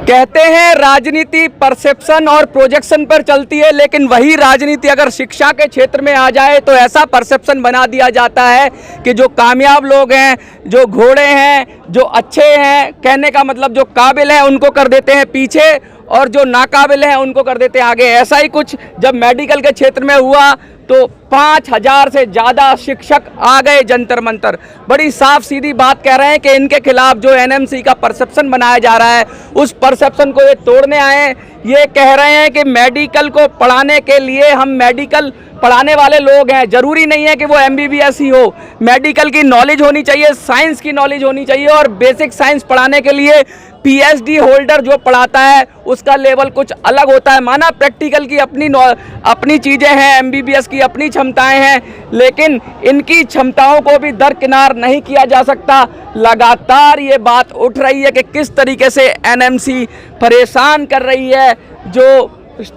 कहते हैं राजनीति परसेप्शन और प्रोजेक्शन पर चलती है, लेकिन वही राजनीति अगर शिक्षा के क्षेत्र में आ जाए तो ऐसा परसेप्शन बना दिया जाता है कि जो कामयाब लोग हैं, जो घोड़े हैं, जो अच्छे हैं, कहने का मतलब जो काबिल हैं उनको कर देते हैं पीछे और जो नाकाबिल हैं उनको कर देते हैं आगे। ऐसा ही कुछ जब मेडिकल के क्षेत्र में हुआ तो 5000 से ज़्यादा शिक्षक आ गए जंतर मंतर। बड़ी साफ सीधी बात कह रहे हैं कि इनके खिलाफ जो एनएमसी का परसेप्शन बनाया जा रहा है उस परसेप्शन को ये तोड़ने आए। ये कह रहे हैं कि मेडिकल को पढ़ाने के लिए हम मेडिकल पढ़ाने वाले लोग हैं, ज़रूरी नहीं है कि वो एमबीबीएस ही हो। मेडिकल की नॉलेज होनी चाहिए, साइंस की नॉलेज होनी चाहिए और बेसिक साइंस पढ़ाने के लिए पीएचडी होल्डर जो पढ़ाता है उसका लेवल कुछ अलग होता है। माना प्रैक्टिकल की अपनी चीज़ें हैं, एमबीबीएस की अपनी क्षमताएं हैं, लेकिन इनकी क्षमताओं को भी दरकिनार नहीं किया जा सकता। लगातार ये बात उठ रही है कि किस तरीके से एनएमसी परेशान कर रही है जो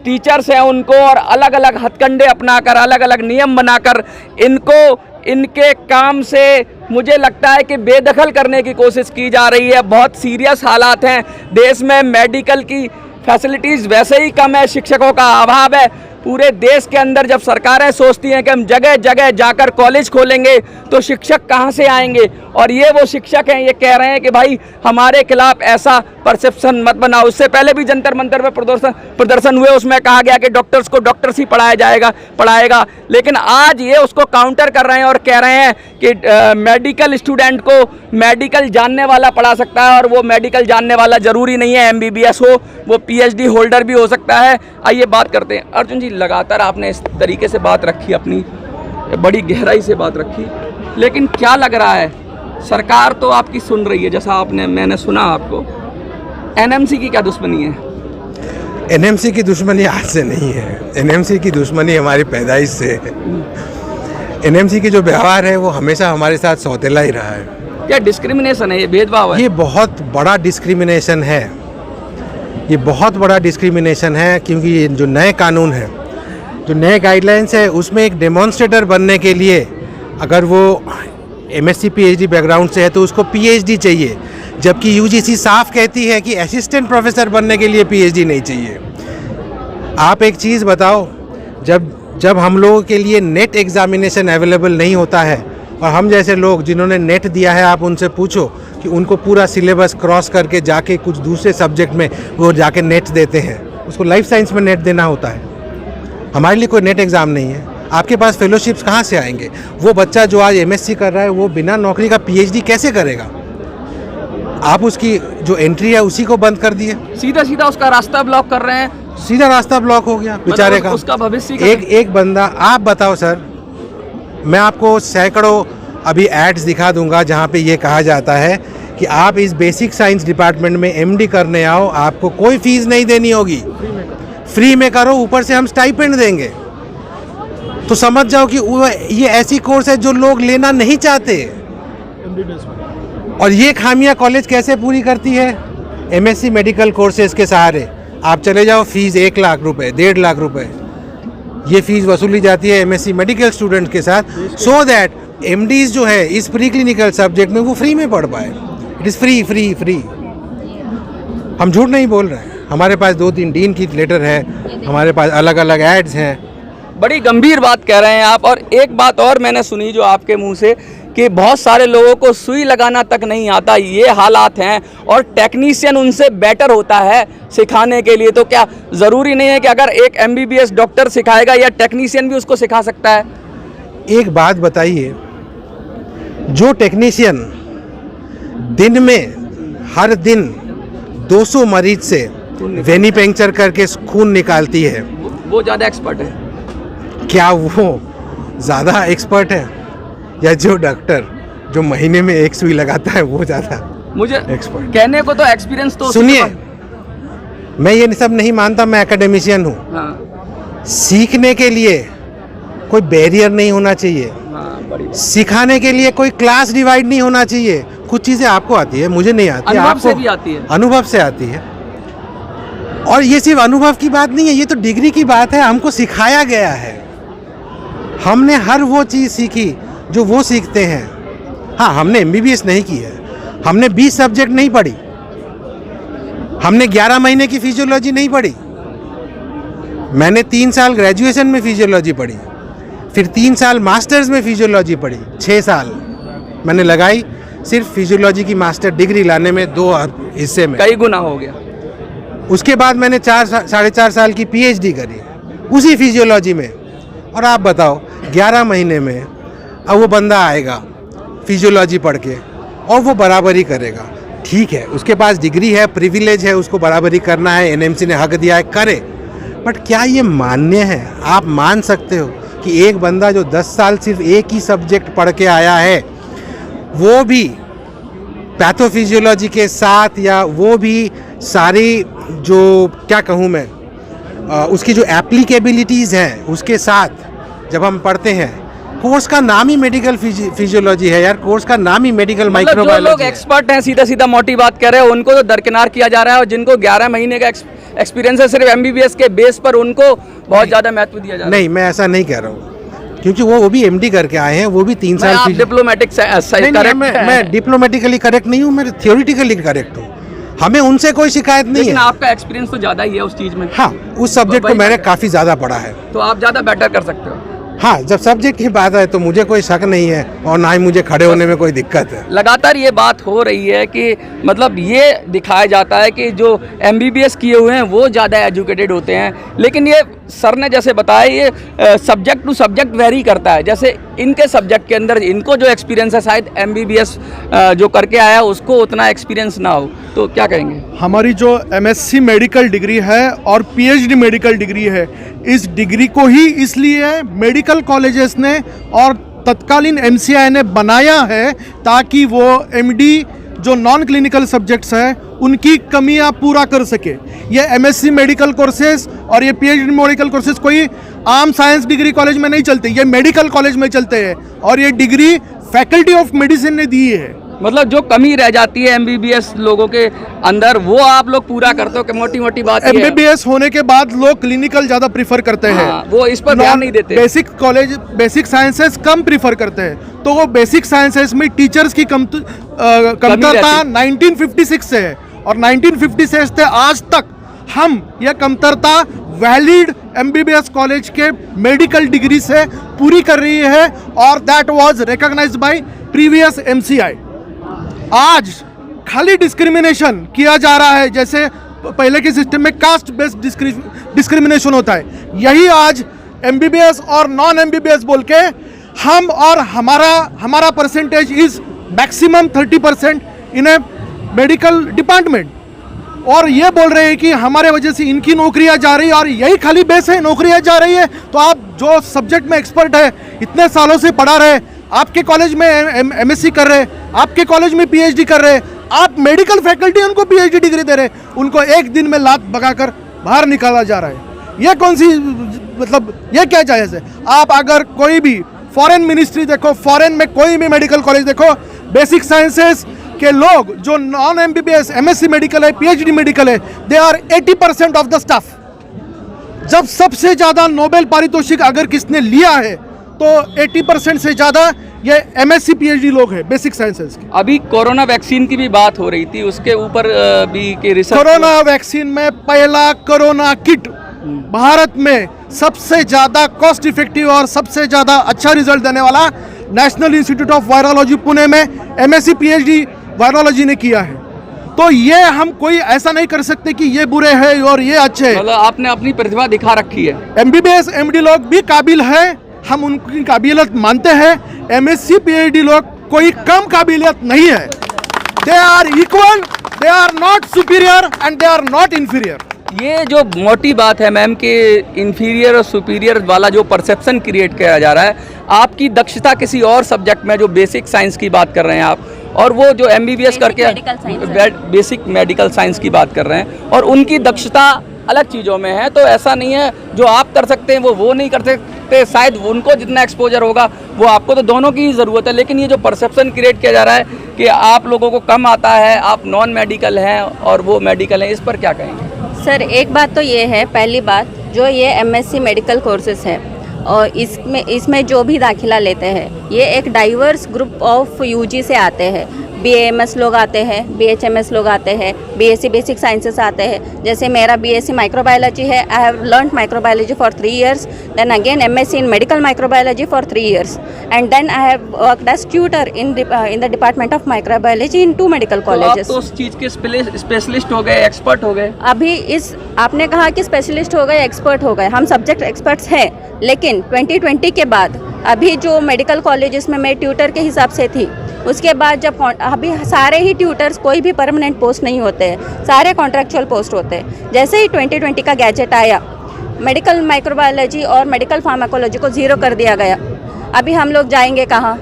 टीचर्स हैं उनको, और अलग अलग हथकंडे अपनाकर, अलग अलग नियम बनाकर इनको इनके काम से मुझे लगता है कि बेदखल करने की कोशिश की जा रही है। बहुत सीरियस हालात हैं देश में, मेडिकल की फैसिलिटीज़ वैसे ही कम है, शिक्षकों का अभाव है। पूरे देश के अंदर जब सरकारें सोचती हैं कि हम जगह जगह जाकर कॉलेज खोलेंगे तो शिक्षक कहाँ से आएंगे, और ये वो शिक्षक हैं ये कह रहे हैं कि भाई हमारे खिलाफ ऐसा परसेप्शन मत बनाओ। उससे पहले भी जंतर मंतर में प्रदर्शन हुए, उसमें कहा गया कि डॉक्टर्स को डॉक्टर्स ही पढ़ाएगा, लेकिन आज ये उसको काउंटर कर रहे हैं और कह रहे हैं कि मेडिकल स्टूडेंट को मेडिकल जानने वाला पढ़ा सकता है, और वो मेडिकल जानने वाला ज़रूरी नहीं है एमबीबीएस हो, वो पीएचडी होल्डर भी हो सकता है। आइए बात करते हैं। अर्जुन जी, लगातार आपने इस तरीके से बात रखी, अपनी बड़ी गहराई से बात रखी, लेकिन क्या लग रहा है सरकार तो आपकी सुन रही है, जैसा मैंने सुना आपको, एनएमसी की क्या दुश्मनी है? एनएमसी की दुश्मनी आज से नहीं है, एनएमसी की दुश्मनी हमारी पैदाइश से है। एनएमसी की जो व्यवहार है वो हमेशा हमारे साथ सौतेला ही रहा है। क्या डिस्क्रिमिनेशन है, ये भेदभाव है? ये बहुत बड़ा डिस्क्रिमिनेशन है, ये बहुत बड़ा डिस्क्रिमिनेशन है, क्योंकि ये जो नए कानून हैं, जो नए गाइडलाइंस है, उसमें एक डेमोन्स्ट्रेटर बनने के लिए अगर वो एमएससी पीएचडी बैकग्राउंड से है तो उसको पीएचडी चाहिए, जबकि यूजीसी साफ कहती है कि असिस्टेंट प्रोफेसर बनने के लिए पीएचडी नहीं चाहिए। आप एक चीज़ बताओ, जब हम लोगों के लिए नेट एग्जामिनेशन अवेलेबल नहीं होता है, और हम जैसे लोग जिन्होंने नेट दिया है, आप उनसे पूछो कि उनको पूरा सिलेबस क्रॉस करके जाके कुछ दूसरे सब्जेक्ट में वो जाके नेट देते हैं, उसको लाइफ साइंस में नेट देना होता है। हमारे लिए कोई नेट एग्ज़ाम नहीं है। आपके पास फेलोशिप्स कहाँ से आएंगे? वो बच्चा जो आज एमएससी कर रहा है वो बिना नौकरी का पीएचडी कैसे करेगा? आप उसकी जो एंट्री है उसी को बंद कर दिए, सीधा उसका रास्ता ब्लॉक कर रहे हैं। सीधा रास्ता ब्लॉक हो गया बेचारे का, उसका भविष्य एक बंदा। आप बताओ सर, मैं आपको सैकड़ों अभी एड्स दिखा दूंगा जहाँ पे ये कहा जाता है कि आप इस बेसिक साइंस डिपार्टमेंट में एमडी करने आओ, आपको कोई फीस नहीं देनी होगी, फ्री में करो, ऊपर से हम स्टाइपेंड देंगे। तो समझ जाओ कि ये ऐसी कोर्स है जो लोग लेना नहीं चाहते। और ये खामियां कॉलेज कैसे पूरी करती है? एमएससी मेडिकल कोर्सेज के सहारे आप चले जाओ, फीस 1 लाख रुपए, 1.5 लाख रुपए ये फीस वसूली जाती है एमएससी मेडिकल स्टूडेंट के साथ, सो दैट एमडीज जो है इस प्री क्लिनिकल सब्जेक्ट में वो फ्री में पढ़ पाए। It is free. हम झूठ नहीं बोल रहे हैं, हमारे पास 2-3 डीन की लेटर है, हमारे पास अलग अलग एड्स हैं। बड़ी गंभीर बात कह रहे हैं आप। और एक बात और मैंने सुनी जो आपके मुंह से, कि बहुत सारे लोगों को सुई लगाना तक नहीं आता, ये हालात हैं, और टेक्नीशियन उनसे बेटर होता है सिखाने के लिए। तो क्या ज़रूरी नहीं है कि अगर एक एमबीबीएस डॉक्टर सिखाएगा या टेक्नीशियन भी उसको सिखा सकता है? एक बात बताइए, जो टेक्नीशियन दिन में हर दिन 200 मरीज से वेनी पंक्चर करके खून निकालती है, वो ज़्यादा एक्सपर्ट है? क्या वो ज़्यादा एक्सपर्ट है, या जो डॉक्टर जो महीने में 1 सुई लगाता है वो ज़्यादा मुझे एक्सपर्ट? कहने को तो एक्सपीरियंस तो सुनिए, मैं ये सब नहीं मानता, मैं एकेडमिशियन हूँ। हाँ। सीखने के लिए कोई बैरियर नहीं होना चाहिए, सिखाने के लिए कोई क्लास डिवाइड नहीं होना चाहिए। कुछ चीज़ें आपको आती है, मुझे नहीं आती, अनुभव से भी आती है। अनुभव से आती है। और ये सिर्फ अनुभव की बात नहीं है, ये तो डिग्री की बात है, हमको सिखाया गया है। हमने हर वो चीज़ सीखी जो वो सीखते हैं। हाँ, हमने MBBS नहीं की है, हमने 20 सब्जेक्ट नहीं पढ़ी, हमने 11 महीने की फिजियोलॉजी नहीं पढ़ी। मैंने 3 साल ग्रेजुएशन में फिजियोलॉजी पढ़ी, फिर 3 साल मास्टर्स में फिजियोलॉजी पढ़ी, 6 साल मैंने लगाई सिर्फ फिजियोलॉजी की मास्टर डिग्री लाने में, 2 हिस्से में कई गुना हो गया। उसके बाद मैंने 4.5 साल की PhD करी उसी फिजियोलॉजी में। और आप बताओ 11 महीने में अब वो बंदा आएगा फिजियोलॉजी पढ़ के और वो बराबरी करेगा। ठीक है, उसके पास डिग्री है, प्रिविलेज है, उसको बराबरी करना है, NMC ने हक दिया है, करे। बट क्या ये मान्य है? आप मान सकते हो कि एक बंदा जो 10 साल सिर्फ एक ही सब्जेक्ट पढ़ के आया है, वो भी पैथोफिजियोलॉजी के साथ, या वो भी सारी जो क्या कहूँ मैं, उसकी जो एप्लीकेबिलिटीज़ हैं उसके साथ जब हम पढ़ते हैं, कोर्स का नाम ही मेडिकल फिजियोलॉजी है यार, कोर्स का नाम ही मेडिकल मतलब माइक्रोबायोलॉजी जो लोग एक्सपर्ट हैं, सीधा सीधा मोटी बात कह रहे हैं, उनको तो दरकिनार किया जा रहा है, और जिनको 11 महीने का एक्सपीरियंस है सिर्फ MBBS के बेस पर, उनको बहुत ज़्यादा महत्व दिया जा रहा है। नहीं, मैं ऐसा नहीं कह रहा हूँ, क्योंकि वो भी MD करके आए हैं, वो भी 3 साल डिप्लोमेटिक मैं डिप्लोमेटिकली करेक्ट नहीं हूँ, मैं थियोरिटिकली करेक्ट हूँ। हमें उनसे कोई शिकायत नहीं है। आपका एक्सपीरियंस तो ज़्यादा ही है उस चीज़ में। हाँ, उस सब्जेक्ट को मैंने काफ़ी ज़्यादा पढ़ा है, तो आप ज़्यादा बेटर कर सकते हो। हाँ, जब सब्जेक्ट की बात है तो मुझे कोई शक नहीं है, और ना ही मुझे खड़े होने में कोई दिक्कत है। लगातार ये बात हो रही है कि मतलब ये दिखाया जाता है कि जो MBBS किए हुए हैं वो ज़्यादा एजुकेटेड होते हैं, लेकिन ये सर ने जैसे बताया, ये सब्जेक्ट टू सब्जेक्ट वेरी करता है। जैसे इनके सब्जेक्ट के अंदर इनको जो एक्सपीरियंस है, शायद MBBS जो करके आया उसको उतना एक्सपीरियंस ना हो, तो क्या कहेंगे? हमारी जो MSc मेडिकल डिग्री है और PhD मेडिकल डिग्री है, इस डिग्री को ही इसलिए मेडिकल कॉलेजेस ने और तत्कालीन MCI ने बनाया है ताकि वो MD जो नॉन क्लिनिकल सब्जेक्ट्स हैं उनकी कमियां पूरा कर सके। ये MSc मेडिकल कोर्सेज और ये PhD मेडिकल कोर्सेज कोई आम साइंस डिग्री कॉलेज में नहीं चलते, ये मेडिकल कॉलेज में चलते हैं, और ये डिग्री फैकल्टी ऑफ मेडिसिन ने दी है। मतलब जो कमी रह जाती है MBBS लोगों के अंदर, वो आप लोग पूरा करते हो कि मोटी मोटी बात ये है। MBBS होने के बाद लोग क्लिनिकल ज़्यादा प्रीफर करते हैं। वो इस पर ध्यान नहीं देते। बेसिक साइंसेस कम प्रीफर करते हैं, तो वो बेसिक साइंसेस में टीचर्स की कमतरता 1956 से है, और 1956 से आज तक हम यह कमतरता वैलिड MBBS कॉलेज के मेडिकल डिग्री से पूरी कर रही है, और that was recognised by previous MCI। आज खाली डिस्क्रिमिनेशन किया जा रहा है, जैसे पहले के सिस्टम में कास्ट बेस्ड डिस्क्रिमिनेशन होता है, यही आज MBBS और नॉन MBBS बोल के हम, और हमारा percentage is maximum 30% in A medical department, और ये बोल रहे हैं कि हमारे वजह से इनकी नौकरियां जा रही है, और यही खाली बेस है, नौकरियां जा रही है। तो आप जो सब्जेक्ट में एक्सपर्ट है, इतने सालों से पढ़ा रहे, आपके कॉलेज में MSc कर रहे, आपके कॉलेज में PhD कर रहे, आप मेडिकल फैकल्टी उनको PhD डिग्री दे रहे, उनको एक दिन में लात भगाकर बाहर निकाला जा रहा है। ये कौन सी, मतलब ये क्या जायज़ है? आप अगर कोई भी फॉरेन मिनिस्ट्री देखो, फॉरेन में कोई भी मेडिकल कॉलेज देखो, बेसिक साइंसेस के लोग जो नॉन MBBS MSc मेडिकल है, PhD मेडिकल है, they are 80% of the staff. जब सबसे ज़्यादा नोबेल पारितोषिक अगर किसने लिया है तो 80% से ज़्यादा ये MSc PhD लोग हैं बेसिक साइंसेस के। अभी कोरोना वैक्सीन की भी बात हो रही थी, उसके ऊपर भी के रिसर्च। कोरोना वैक्सीन में पहला कोरोना किट भारत में सबसे ज़्यादा कॉस्ट इफेक्टिव और सबसे ज़्यादा अच्छा रिजल्ट देने वाला national institute of virology Pune में MSc PhD वायरोलॉजी ने किया है। तो ये हम कोई ऐसा नहीं कर सकते कि ये बुरे हैं और ये अच्छे हैं। मतलब आपने अपनी प्रतिभा दिखा रखी है। MBBS MD लोग भी काबिल है, हम उनकी काबिलियत मानते हैं। MSc PhD लोग कोई कम काबिलियत नहीं है। They are equal, they are not superior and they are not inferior. ये जो मोटी बात है मैम कि इंफीरियर और सुपीरियर वाला जो परसेप्शन क्रिएट किया जा रहा है, आपकी दक्षता किसी और सब्जेक्ट में, जो बेसिक साइंस की बात कर रहे हैं आप, और वो जो MBBS करके बेसिक मेडिकल साइंस की बात कर रहे हैं, और उनकी दक्षता अलग चीज़ों में है। तो ऐसा नहीं है जो आप कर सकते हैं वो नहीं कर सकते, शायद उनको जितना एक्सपोजर होगा वो आपको, तो दोनों की ही ज़रूरत है। लेकिन ये जो परसेप्शन क्रिएट किया जा रहा है कि आप लोगों को कम आता है, आप नॉन मेडिकल हैं और वो मेडिकल हैं, इस पर क्या कहेंगे? सर, एक बात तो ये है, पहली बात जो ये MSc मेडिकल कोर्सेज है और इसमें जो भी दाखिला लेते हैं ये एक डाइवर्स ग्रुप ऑफ यूजी से आते हैं। BAMS लोग आते हैं, BHMS लोग आते हैं, BSc बेसिक साइंसेस आते हैं। जैसे मेरा BSc माइक्रोबायोलॉजी है, I have learned microbiology for 3 years, then again MSc in medical microbiology for 3 years, and then I have worked as tutor in the department of microbiology in 2 medical colleges. तो आप तो उस चीज़ के specialist हो गए, expert हो गए। अभी आपने कहा कि स्पेशलिस्ट हो गए, एक्सपर्ट हो गए, हम सब्जेक्ट एक्सपर्ट्स हैं, लेकिन 2020 के बाद अभी जो मेडिकल कॉलेजेस में मैं ट्यूटर के हिसाब से थी, उसके बाद जब अभी सारे ही ट्यूटर्स, कोई भी परमानेंट पोस्ट नहीं होते हैं, सारे कॉन्ट्रैक्चुअल पोस्ट होते हैं। जैसे ही 2020 का गैजेट आया, मेडिकल माइक्रोबायोलॉजी और मेडिकल फार्माकोलॉजी को 0 कर दिया गया। अभी हम लोग जाएंगे कहाँ?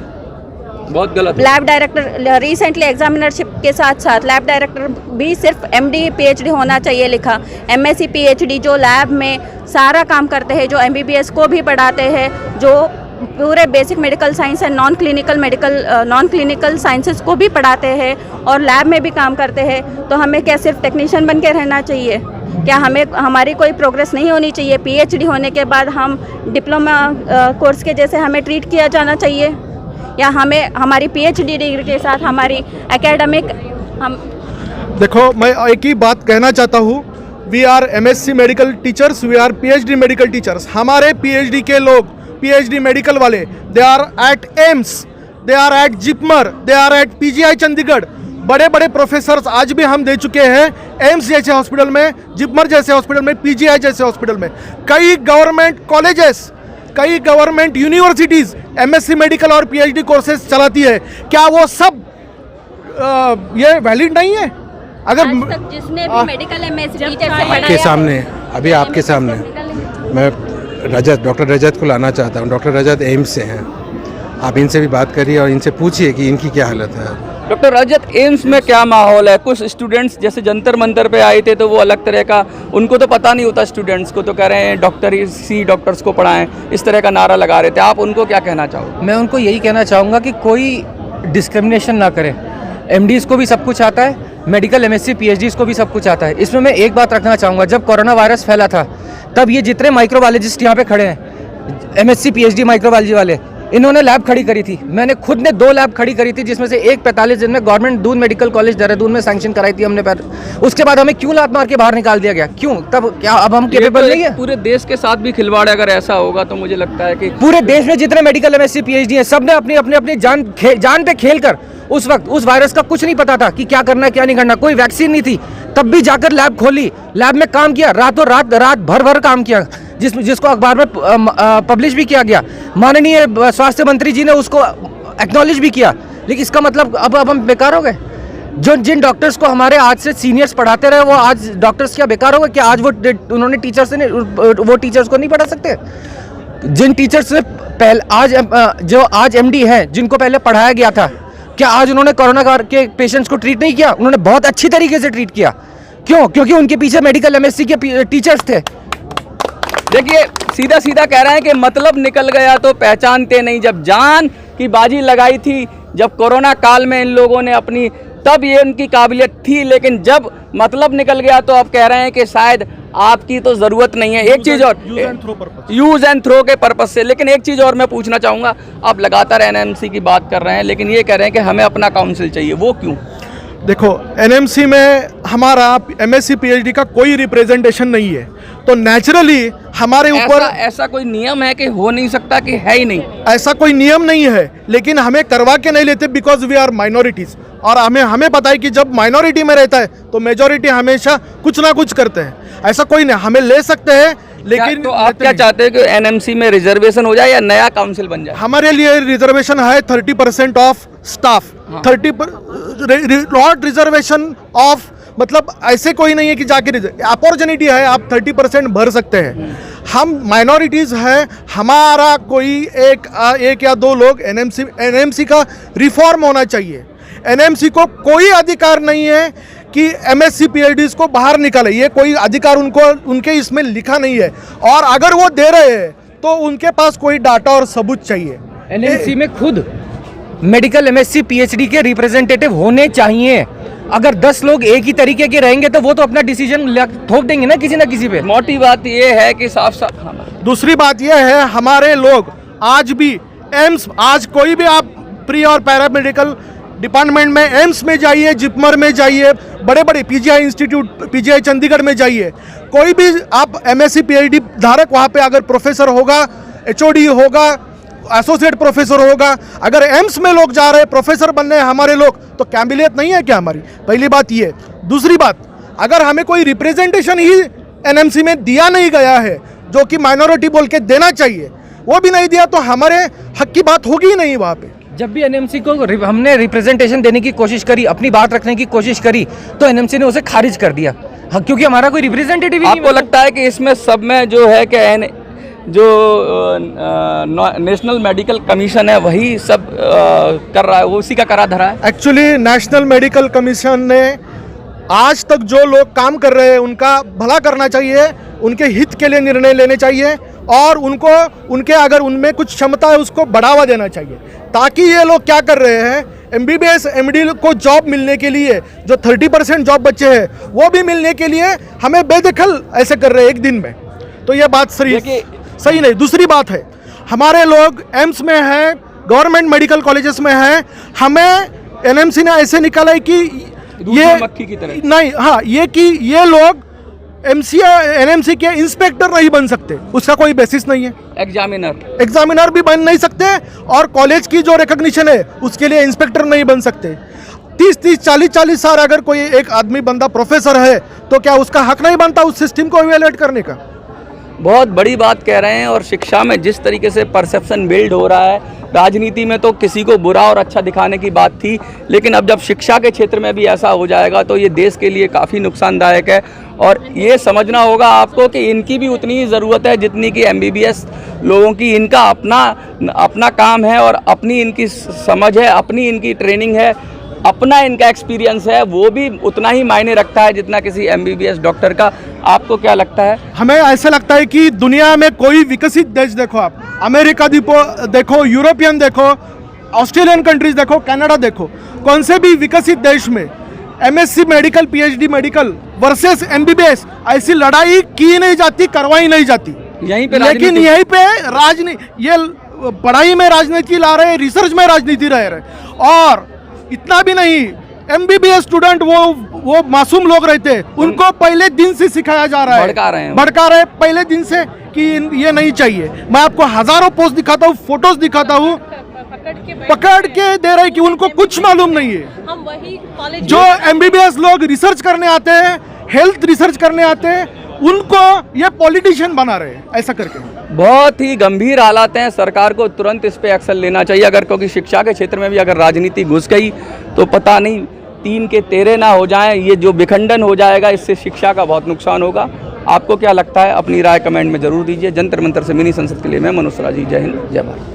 बहुत गलत। लैब डायरेक्टर रिसेंटली एग्जामिनरशिप के साथ साथ लैब डायरेक्टर भी सिर्फ MD PhD होना चाहिए लिखा। MSc PhD जो लैब में सारा काम करते हैं, जो MBBS को भी पढ़ाते हैं, जो पूरे basic medical science and non clinical sciences को भी पढ़ाते हैं और लैब में भी काम करते हैं, तो हमें क्या सिर्फ टेक्नीशियन बन के रहना चाहिए? क्या हमारी कोई प्रोग्रेस नहीं होनी चाहिए? PhD होने के बाद हम डिप्लोमा कोर्स के जैसे हमें ट्रीट किया जाना चाहिए, या हमें हमारी PhD डिग्री के साथ हमारी एकेडमिक देखो, मैं एक ही बात कहना चाहता हूँ, we are MSc medical teachers, we are PhD medical teachers. हमारे PhD के लोग, PhD मेडिकल वाले, they are at AIIMS, they are at JIPMER, they are at PGI Chandigarh. बड़े बड़े प्रोफेसर्स आज भी हम दे चुके हैं एम्स जैसे हॉस्पिटल में, जिपमर जैसे हॉस्पिटल में, PGI जैसे हॉस्पिटल में। कई गवर्नमेंट कॉलेजेस, कई गवर्नमेंट यूनिवर्सिटीज़ MSc मेडिकल और PhD कोर्सेज चलाती है। क्या वो सब ये वैलिड नहीं है? अगर जिसने भी मेडिकल MSc टीचर से पढ़ाया के सामने, अभी आपके सामने मैं डॉक्टर रजत को लाना चाहता हूँ। डॉक्टर रजत एम्स से हैं, आप इनसे भी बात करिए और इनसे पूछिए कि इनकी क्या हालत है। डॉक्टर रजत, एम्स में क्या माहौल है? कुछ स्टूडेंट्स जैसे जंतर मंतर पे आए थे तो वो अलग तरह का, उनको तो पता नहीं होता स्टूडेंट्स को, तो कह रहे हैं डॉक्टर्स को पढ़ाएं, इस तरह का नारा लगा रहे थे। आप उनको क्या कहना चाहोगे? मैं उनको यही कहना चाहूँगा कि कोई डिस्क्रिमिनेशन ना करें। MDs को भी सब कुछ आता है, मेडिकल MSc PhDs को भी सब कुछ आता है। इसमें मैं एक बात रखना चाहूँगा, जब कोरोना वायरस फैला था तब ये जितने माइक्रोबायोलॉजिस्ट यहाँ पे खड़े हैं, MSc PhD माइक्रोबायोलॉजी वाले, इन्होंने लैब खड़ी करी थी। मैंने खुद ने 2 लैब खड़ी करी थी, जिसमें से एक 45 दिन में government Doon medical college Dehradun में सैंक्शन कराई थी हमने। उसके बाद हमें क्यों लात मार के बाहर निकाल दिया गया? क्यों? तब क्या अब हम केपेबल नहीं है? पूरे देश के साथ भी खिलवाड़ अगर ऐसा होगा तो मुझे लगता है कि पूरे देश में जितने मेडिकल MSc PhD हैं, सब ने अपनी जान पे खेल कर, उस वक्त उस वायरस का कुछ नहीं पता था कि क्या करना क्या नहीं करना, कोई वैक्सीन नहीं थी, तब भी जाकर लैब खोली, लैब में काम किया, रात भर काम किया, जिसको अखबार में पब्लिश भी किया गया। माननीय स्वास्थ्य मंत्री जी ने उसको एक्नॉलेज भी किया। लेकिन इसका मतलब अब हम बेकार हो गए? जिन डॉक्टर्स को हमारे आज से सीनियर्स पढ़ाते रहे, वो आज डॉक्टर्स क्या बेकार हो गए? क्या आज उन्होंने वो टीचर्स को नहीं पढ़ा सकते? जिन टीचर्स से पहले जो आज MD हैं, जिनको पहले पढ़ाया गया था, क्या आज उन्होंने कोरोना के पेशेंट्स को ट्रीट नहीं किया? उन्होंने बहुत अच्छी तरीके से ट्रीट किया। क्यों? क्योंकि उनके पीछे मेडिकल MSc के टीचर्स थे। देखिए, सीधा सीधा कह रहे हैं कि मतलब निकल गया तो पहचानते नहीं। जब जान की बाजी लगाई थी, जब कोरोना काल में इन लोगों ने अपनी, तब ये उनकी काबिलियत थी, लेकिन जब मतलब निकल गया तो अब कह रहे हैं कि शायद आपकी तो ज़रूरत नहीं है। एक चीज़ और, यूज़ एंड थ्रो के पर्पस से। लेकिन एक चीज़ और मैं पूछना चाहूँगा, आप लगातार NMC की बात कर रहे हैं, लेकिन ये कह रहे हैं कि हमें अपना काउंसिल चाहिए, वो क्यों? देखो, NMC में हमारा MSc PhD का कोई रिप्रेजेंटेशन नहीं है, तो नेचुरली हमारे ऊपर ऐसा कोई नियम है कि हो नहीं सकता, कि है ही नहीं? ऐसा कोई नियम नहीं है, लेकिन हमें करवा के नहीं लेते बिकॉज वी आर माइनॉरिटीज। और हमें पता है कि जब माइनॉरिटी में रहता है तो मेजॉरिटी हमेशा कुछ ना कुछ करते हैं। ऐसा कोई नहीं, हमें ले सकते हैं, लेकिन तो आप क्या चाहते हैं कि NMC में रिजर्वेशन हो जाए या नया काउंसिल बन जाए? हमारे लिए रिजर्वेशन है 30% of staff, 30 not reservation of, मतलब ऐसे कोई नहीं है कि जाके अपॉर्चुनिटी है, आप 30% भर सकते हैं। हम माइनॉरिटीज़ हैं, हमारा कोई एक या 2 लोग NMC का रिफॉर्म होना चाहिए। NMC को कोई अधिकार नहीं है कि MSc PhDs को बाहर निकाले, ये कोई अधिकार उनके इसमें लिखा नहीं है। और अगर वो दे रहे हैं तो उनके पास कोई डाटा और सबूत चाहिए। NMC में खुद मेडिकल MSc PhD के रिप्रेजेंटेटिव होने चाहिए। अगर 10 लोग एक ही तरीके के रहेंगे तो वो तो अपना डिसीजन थोप देंगे ना किसी पे। मोटी बात ये है कि साफ साफ दूसरी बात यह है, हमारे लोग आज भी एम्स, आज कोई भी आप प्री और पैरामेडिकल डिपार्टमेंट में एम्स में जाइए, जिपमर में जाइए, बड़े बड़े पीजीआई इंस्टीट्यूट, पीजीआई चंडीगढ़ में जाइए, कोई भी आप एमएससी पीएचडी धारक वहाँ पे अगर प्रोफेसर होगा, एचओडी होगा, एसोसिएट प्रोफेसर होगा, अगर एम्स में लोग जा रहे हैं प्रोफेसर बनने हमारे लोग, तो काबिलियत नहीं है क्या हमारी? पहली बात ये। दूसरी बात, अगर हमें कोई रिप्रेजेंटेशन ही एनएमसी में दिया नहीं गया है, जो कि माइनॉरिटी बोल के देना चाहिए, वो भी नहीं दिया, तो हमारे हक की बात होगी ही नहीं वहाँ पे। जब भी एनएमसी को हमने रिप्रेजेंटेशन देने की कोशिश करी, अपनी बात रखने की कोशिश करी, तो एनएमसी ने उसे खारिज कर दिया। हाँ, क्योंकि हमारा कोई रिप्रेजेंटेटिव ही नहीं। आपको लगता है कि इसमें सब में जो है कि जो नेशनल मेडिकल कमीशन है वही सब कर रहा है, वो उसी का करा धरा है? एक्चुअली नेशनल मेडिकल कमीशन ने आज तक जो लोग काम कर रहे हैं उनका भला करना चाहिए, उनके हित के लिए निर्णय लेने चाहिए, और उनको उनके अगर उनमें कुछ क्षमता है उसको बढ़ावा देना चाहिए, ताकि ये लोग क्या कर रहे हैं, एमबीबीएस एमडी को जॉब मिलने के लिए जो 30% जॉब बच्चे हैं वो भी मिलने के लिए हमें बेदखल ऐसे कर रहे हैं एक दिन में। तो ये बात सही नहीं। दूसरी बात है, हमारे लोग एम्स में हैं, गवर्नमेंट मेडिकल कॉलेजेस में हैं, हमें एनएमसी ने ऐसे निकाला है कि ये मक्खी की तरह नहीं, हाँ, ये कि ये लोग एनएमसी के इंस्पेक्टर नहीं बन सकते, उसका कोई बेसिस नहीं है। एग्जामिनर भी बन नहीं सकते, और कॉलेज की जो रिकॉग्निशन है उसके लिए इंस्पेक्टर नहीं बन सकते। 30-30, 40-40 साल अगर कोई एक आदमी बंदा प्रोफेसर है तो क्या उसका हक नहीं बनता उस सिस्टम को इवैल्यूएट करने का? बहुत बड़ी बात कह रहे हैं। और शिक्षा में जिस तरीके से परसेप्शन बिल्ड हो रहा है, राजनीति में तो किसी को बुरा और अच्छा दिखाने की बात थी, लेकिन अब जब शिक्षा के क्षेत्र में भी ऐसा हो जाएगा तो ये देश के लिए काफ़ी नुकसानदायक है। और ये समझना होगा आपको कि इनकी भी उतनी ही ज़रूरत है जितनी कि एमबीबीएस लोगों की। इनका अपना काम है और अपनी इनकी समझ है, अपनी इनकी ट्रेनिंग है, अपना इनका एक्सपीरियंस है, वो भी उतना ही मायने रखता है जितना किसी एमबीबीएस डॉक्टर का। आपको क्या लगता है? हमें ऐसा लगता है कि दुनिया में कोई विकसित देश देखो, आप अमेरिका देखो, यूरोपियन देखो, ऑस्ट्रेलियन कंट्रीज देखो, कनाडा देखो, कौन से भी विकसित देश में MSc medical, PhD medical versus MBBS ऐसी लड़ाई की नहीं जाती, करवाई नहीं जाती। यहीं पे लेकिन यहीं पे राजनीति, ये पढ़ाई में राजनीति ला रहे, रिसर्च में राजनीति रह रहे। और इतना भी नहीं, एमबीबीएस स्टूडेंट वो मासूम लोग रहते हैं, उनको पहले दिन से सिखाया जा रहा है, भड़का रहे पहले दिन से कि ये नहीं चाहिए। मैं आपको हजारों पोस्ट दिखाता हूँ, फोटोज दिखाता हूँ, पकड़ के दे रहे कि उनको कुछ मालूम नहीं है। जो एमबीबीएस लोग रिसर्च करने आते हैं, हेल्थ रिसर्च करने आते हैं, उनको ये पॉलिटिशियन बना रहे हैं ऐसा करके। बहुत ही गंभीर हालात हैं, सरकार को तुरंत इस पे एक्शन लेना चाहिए। अगर क्योंकि शिक्षा के क्षेत्र में भी अगर राजनीति घुस गई तो पता नहीं 3 के 13 ना हो जाएं, ये जो विखंडन हो जाएगा इससे शिक्षा का बहुत नुकसान होगा। आपको क्या लगता है? अपनी राय कमेंट में जरूर दीजिए। जंतर मंतर से मिनी संसद के लिए मैं मनोज राजी, जय हिंद, जय भारत।